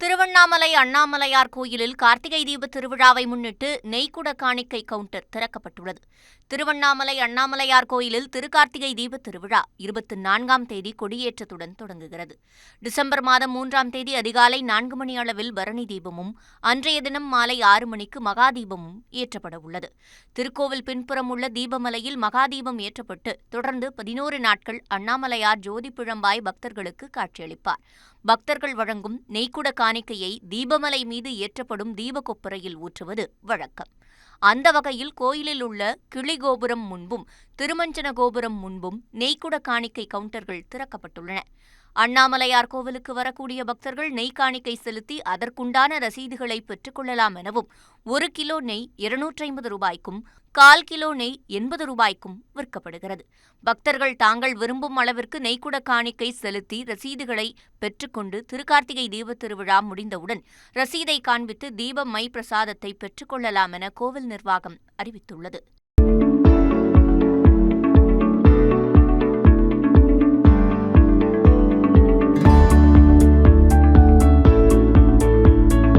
திருவண்ணாமலை அண்ணாமலையார் கோயிலில் கார்த்திகை தீப திருவிழாவை முன்னிட்டு நெய்க்குட காணிக்கை கவுண்டர் திறக்கப்பட்டுள்ளது. திருவண்ணாமலை அண்ணாமலையார் கோயிலில் திருக்கார்த்திகை தீப திருவிழா 24ஆம் தேதி கொடியேற்றத்துடன் தொடங்குகிறது. டிசம்பர் மாதம் 3ஆம் தேதி அதிகாலை 4 மணி அளவில் பரணி தீபமும், அன்றைய தினம் மாலை 6 மணிக்கு மகாதீபமும் ஏற்றப்பட உள்ளது. திருக்கோவில் பின்புறம் உள்ள தீபமலையில் மகாதீபம் ஏற்றப்பட்டு தொடர்ந்து 11 நாட்கள் அண்ணாமலையார் ஜோதி பிழம்பாய் பக்தர்களுக்கு காட்சியளிப்பார். பக்தர்கள் வழங்கும் நெய்க்குட காணிக்கையை தீபமலை மீது ஏற்றப்படும் தீபகொப்பரையில் ஊற்றுவது வழக்கம். அந்த வகையில் கோயிலில் உள்ள கிளி கோபுரம் முன்பும் திருமஞ்சன கோபுரம் முன்பும் நெய்க்குட காணிக்கை கவுண்டர்கள் திறக்கப்பட்டுள்ளன. அண்ணாமலையார் கோவிலுக்கு வரக்கூடிய பக்தர்கள் நெய் காணிக்கை செலுத்தி அதற்குண்டான ரசீதுகளை பெற்றுக் கொள்ளலாம் எனவும் 1 கிலோ நெய் 250 ரூபாய்க்கும் 1/4 கிலோ நெய் 80 ரூபாய்க்கும் விற்கப்படுகிறது. பக்தர்கள் தாங்கள் விரும்பும் அளவிற்கு நெய்க்குட காணிக்கை செலுத்தி ரசீதுகளை பெற்றுக்கொண்டு திருக்கார்த்திகை தீப திருவிழா முடிந்தவுடன் ரசீதை காண்பித்து தீப மை பிரசாதத்தை பெற்றுக் கொள்ளலாம் என கோவில் நிர்வாகம் அறிவித்துள்ளது.